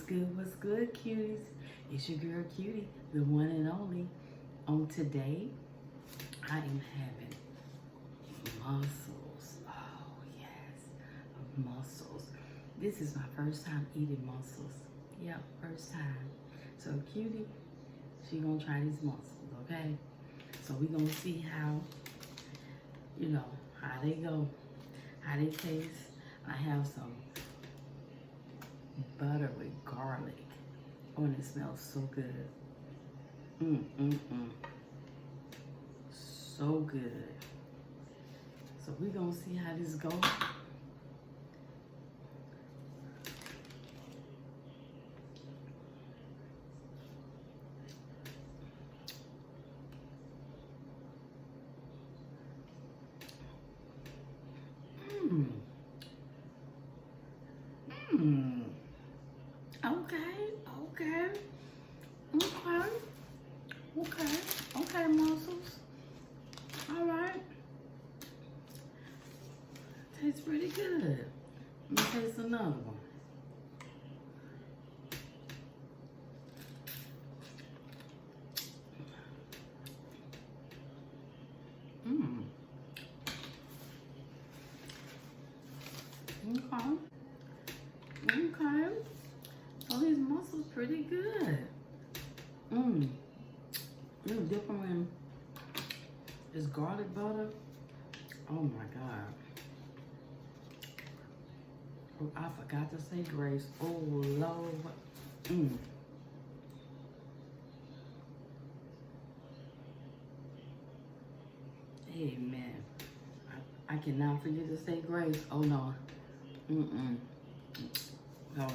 What's good, cuties? It's your girl, Cutie, the one and only. On today, I am having mussels. Oh, yes, mussels. This is my first time eating mussels. Yep, first time. So, Cutie, she gonna try these mussels, okay? So, we gonna see how, how they go, how they taste. I have some butter with garlic. Oh, and it smells so good. So good. So we're gonna see how this goes. Okay, mussels. All right. Tastes pretty good. Let me taste another one. Okay. So these mussels pretty good. You dip them in this garlic butter. Oh my God. Oh, I forgot to say grace. Oh Lord. Amen. I cannot forget to say grace. Oh no. No.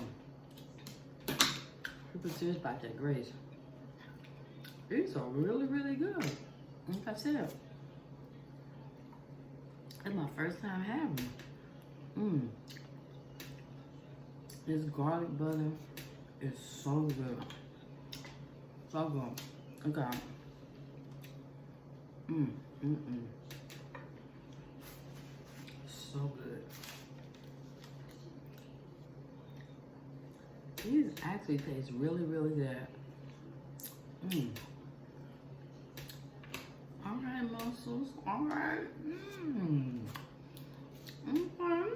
People serious about that grace. These are really, really good. Like I said, it's my first time having them. This garlic butter is so good. So good. Okay. So good. These actually taste really, really good. All right, mussels. All right. Okay.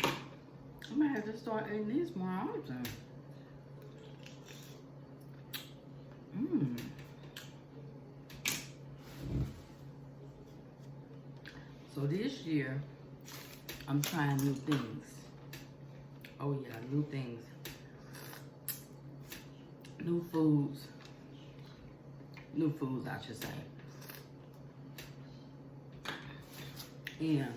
I might have to start eating these more often. So this year, I'm trying new things. Oh yeah, new things. New foods. New foods, I should say. And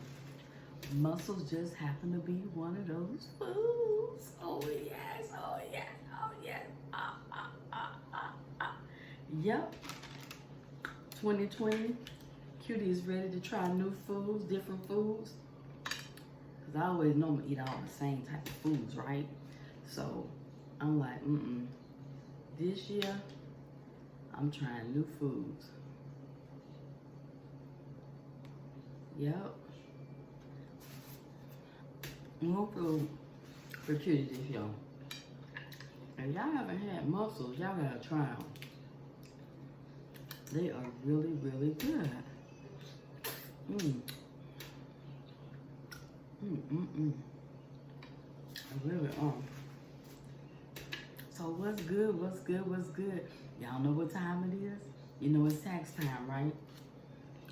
mussels just happen to be one of those foods. Oh yes, oh yes, oh yes. Yep. 2020, Cutie is ready to try new foods, different foods. Because I always normally eat all the same type of foods, right? So I'm like, this year, I'm trying new foods. Yep. New food for Cutie this year. If y'all haven't had mussels, y'all gotta try them. They are really, really good. I really are. So what's good, what's good, what's good? Y'all know what time it is? You know it's tax time, right?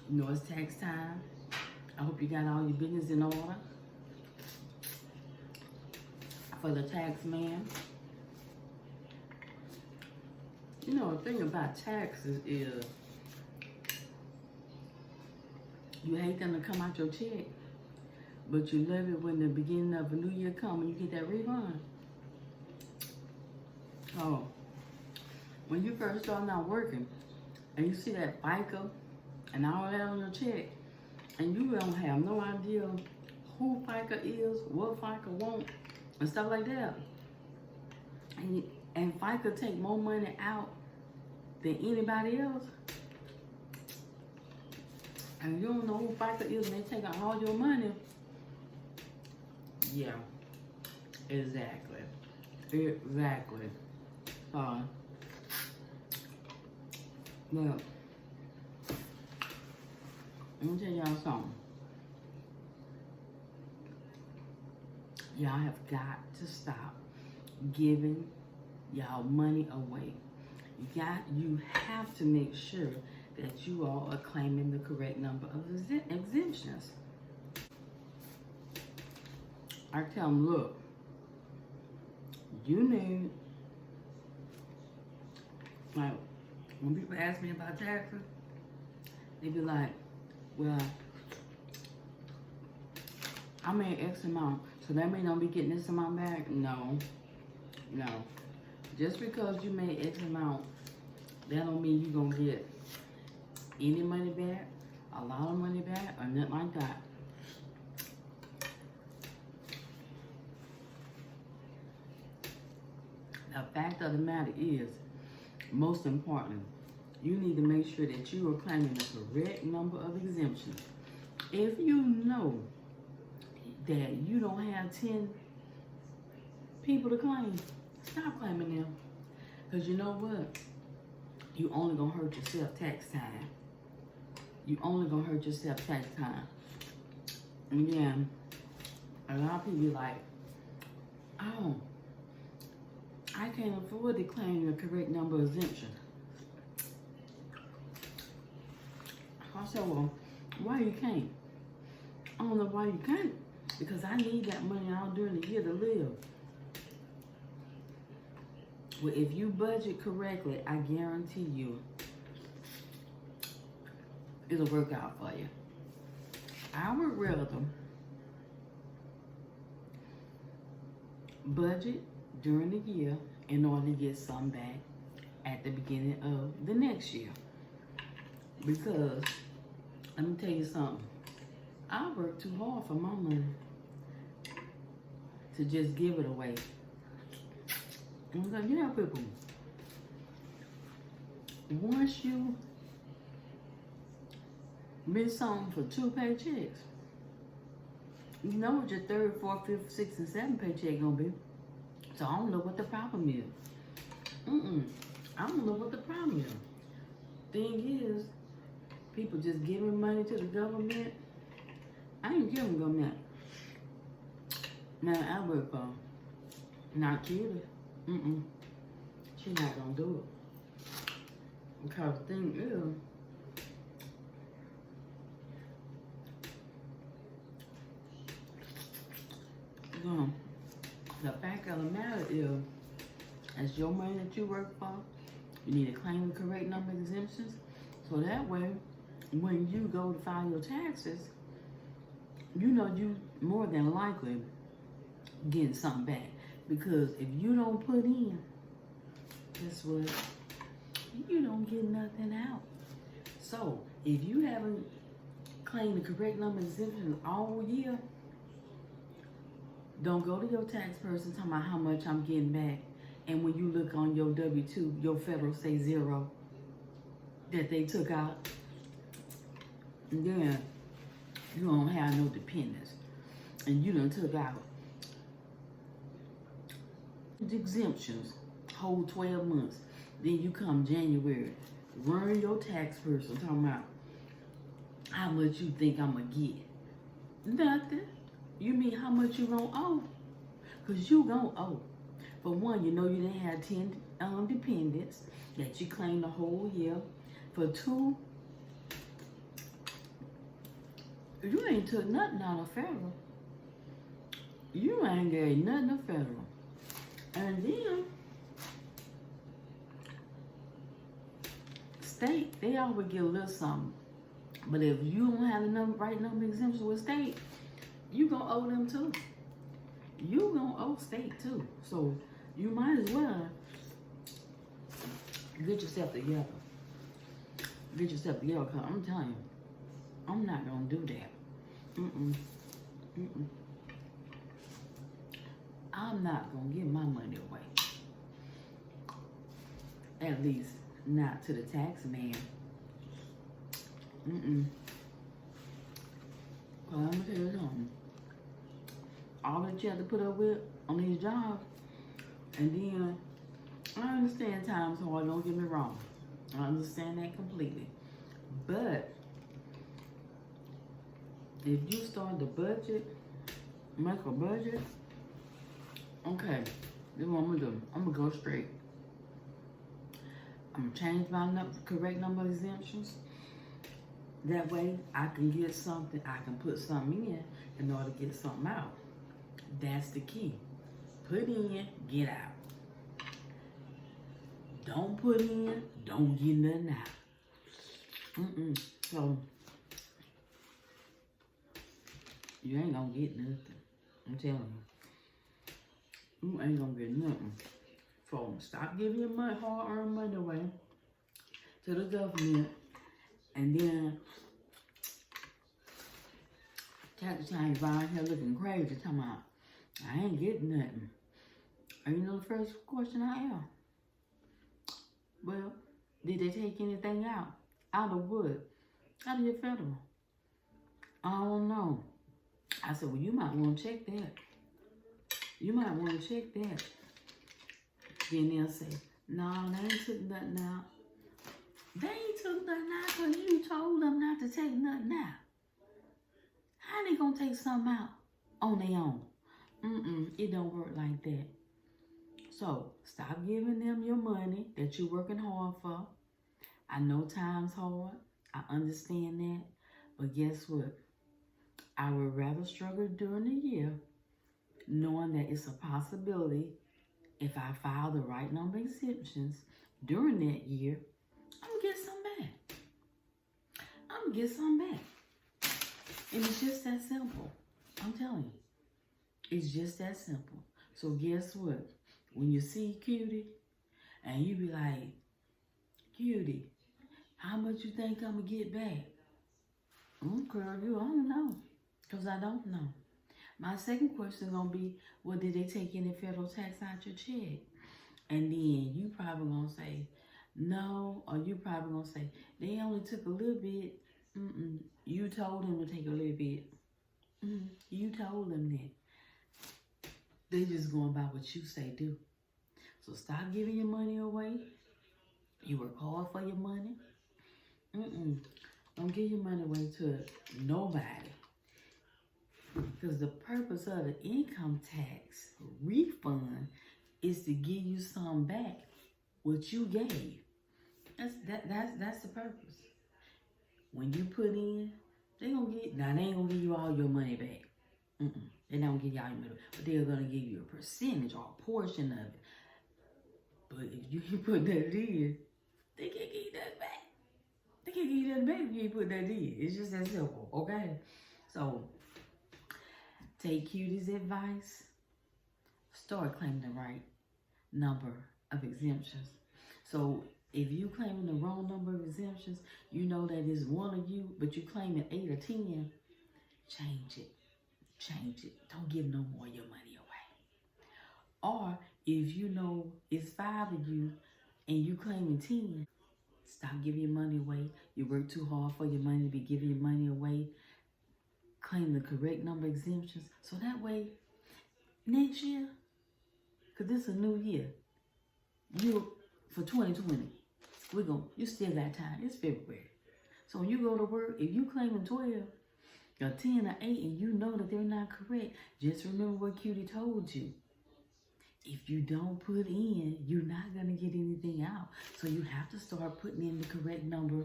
You know it's tax time. I hope you got all your business in order for the tax man. You know, the thing about taxes is you hate them to come out your check, but you love it when the beginning of a new year comes and you get that refund. Oh, when you first start out working and you see that FICA and all that on your check, and you don't have no idea who FICA is, what FICA want, and stuff like that. And FICA take more money out than anybody else. And you don't know who FICA is and they take out all your money. Yeah, exactly. Exactly. But let me tell y'all something. Y'all have got to stop giving y'all money away. You have to make sure that you all are claiming the correct number of exemptions. I tell them, look, you need, like, when people ask me about taxes, they be like, well, I made X amount, so that means I'll be getting this amount back? No. Just because you made X amount, that don't mean you're gonna get any money back, a lot of money back, or nothing like that. The fact of the matter is, most important, you need to make sure that you are claiming the correct number of exemptions. If you know that you don't have 10 people to claim, stop claiming them. Because you know what? You only gonna hurt yourself tax time. You only gonna hurt yourself tax time. And then, a lot of people be like, oh, I can't afford to claim the correct number of exemptions. I said, well, why you can't? I don't know why you can't. Because I need that money all during the year to live. Well, if you budget correctly, I guarantee you, it'll work out for you. I would rather budget during the year in order to get some back at the beginning of the next year. Because, let me tell you something, I work too hard for my money to just give it away. I'm like, yeah, people, once you miss something for 2 paychecks, you know what your 3rd, 4th, 5th, 6th, and 7th paycheck gonna be. So I don't know what the problem is. I don't know what the problem is. Thing is, people just giving money to the government. I ain't giving government. Now I work for, not Kutie. She's not gonna do it. Because the thing is, the fact of the matter is, as your money that you work for, you need to claim the correct number of exemptions. So that way, when you go to file your taxes, you know you more than likely getting something back. Because if you don't put in, guess what? You don't get nothing out. So if you haven't claimed the correct number of exemptions all year, don't go to your tax person talking about how much I'm getting back. And when you look on your W-2, your federal say 0 that they took out. And then you don't have no dependents. And you done took out exemptions, whole 12 months. Then you come January, run your tax person talking about how much you think I'm gonna get. Nothing. You mean how much you gonna owe? Because you gonna owe. For one, you know you didn't have 10 dependents that you claimed the whole year. For 2, you ain't took nothing out of federal. You ain't gave nothing of federal. And then, state, they always get a little something. But if you don't have the right number of exemptions with state, you gonna owe them too. You gonna owe state too. So you might as well get yourself together. Get yourself together, because I'm telling you, I'm not gonna do that. I'm not gonna give my money away. At least not to the tax man. Well, I'm gonna tell you something. All that you have to put up with on these jobs And then, I understand times hard, don't get me wrong. I understand that completely. But, if you start the budget, make a budget, okay, this is what I'm gonna do. I'm gonna go straight. I'm gonna change my correct number of exemptions. That way, I can get something, I can put something in order to get something out. That's the key. Put in, get out. Don't put in, don't get nothing out. So, you ain't gonna get nothing. I'm telling you. You ain't gonna get nothing. So, stop giving your money, hard-earned money away to the government. And then, tax time around here looking crazy, talking about, I ain't getting nothing. And you know the first question I ask? Well, did they take anything out? Out of what? Out of your federal? I don't know. I said, well, you might want to check that. You might want to check that. Then they'll say, no, they ain't took nothing out. They ain't took nothing out because you told them not to take nothing out. How they gonna take something out on their own? It don't work like that. So, stop giving them your money that you're working hard for. I know time's hard. I understand that. But guess what? I would rather struggle during the year knowing that it's a possibility if I file the right number of exemptions during that year, I'm gonna get some back. I'm gonna get some back. And it's just that simple. I'm telling you. It's just that simple. So guess what? When you see Kutie and you be like, Kutie, how much you think I'm gonna get back? Girl, you don't know. Because I don't know. My second question gonna be, well, did they take any federal tax out your check? And then you probably gonna say, no, or you probably gonna say, they only took a little bit. You told them to take a little bit. You told them that. They just going by what you say do. So stop giving your money away. You work hard for your money. Don't give your money away to nobody. Because the purpose of the income tax refund is to give you some back what you gave. That's the purpose. When you put in, they ain't gonna give you all your money back. They're not gonna give you all your money back, but they're gonna give you a percentage or a portion of it. But if you put that in, they can't give you that back. They can't give you that back if you put that in. It's just that simple, okay? So, take Kutie's advice. Start claiming the right number of exemptions. So, if you claiming the wrong number of exemptions, you know that it's one of you, but you claiming 8 or 10, change it. Change it. Don't give no more of your money away. Or, if you know it's 5 of you and you claiming 10, stop giving your money away. You work too hard for your money to be giving your money away. Claim the correct number of exemptions. So that way, next year, because this is a new year, for 2020, you still got time. It's February. So when you go to work, if you claiming 12, or 10 or 8, and you know that they're not correct, just remember what Kutie told you. If you don't put in, you're not going to get anything out. So you have to start putting in the correct number,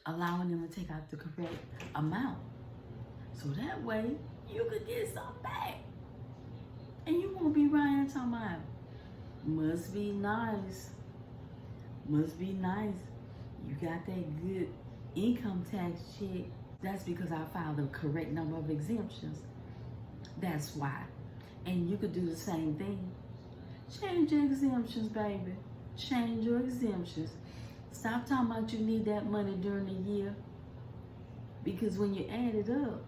allowing them to take out the correct amount. So that way, you could get some back. And you won't be right talking about, must be nice. Must be nice. You got that good income tax check. That's because I filed the correct number of exemptions. That's why. And you could do the same thing. Change your exemptions, baby. Change your exemptions. Stop talking about you need that money during the year. Because when you add it up,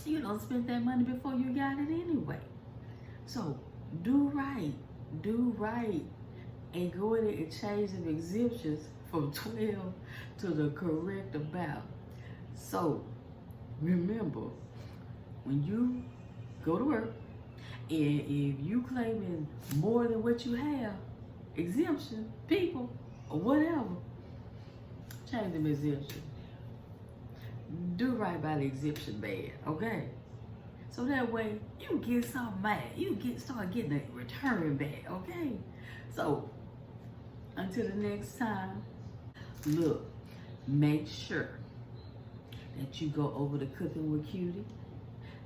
you don't spend that money before you got it anyway. So do right. Do right. And go in and change the exemptions from 12 to the correct amount. So remember, when you go to work And if you claiming more than what you have, exemption, people, or whatever, change them exemption. Do right by the exemption man, okay? So that way you get something back. You start getting a return back, okay? So until the next time, look, make sure that you go over to Cooking with Kutie,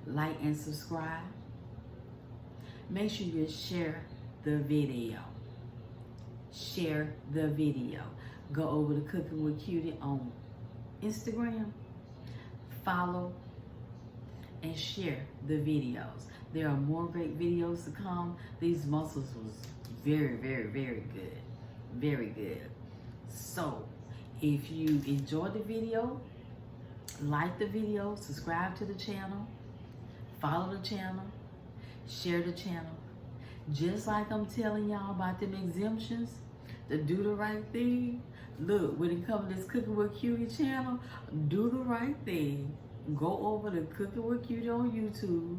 like and subscribe. Make sure you share the video. Share the video. Go over to Cooking with Kutie on Instagram. Follow and share the videos. There are more great videos to come. These mussels was very, very, very good. Very good. So, if you enjoyed the video, like the video, subscribe to the channel, follow the channel, share the channel. Just like I'm telling y'all about them exemptions, to do the right thing. Look, when it comes to this Cooking with Kutie channel, do the right thing. Go over to Cooking with Kutie on YouTube,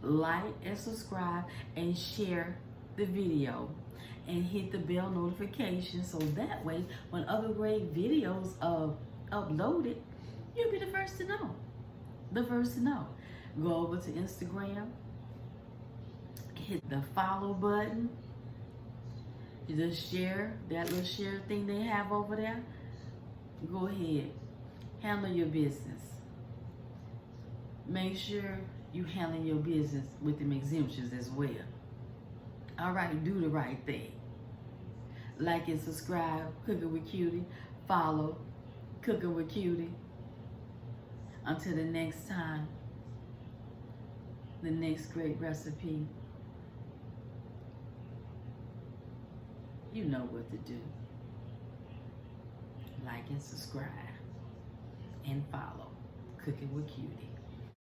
like and subscribe, and share the video. And hit the bell notification so that way when other great videos are uploaded, you'll be the first to know. The first to know. Go over to Instagram, hit the follow button. You just share, that little share thing they have over there. Go ahead, handle your business. Make sure you handle your business with them exemptions as well. All right, do the right thing. Like and subscribe, Cooking with Kutie. Follow, Cooking with Kutie. Until the next time, the next great recipe. You know what to do. Like and subscribe and follow Cooking with Kutie.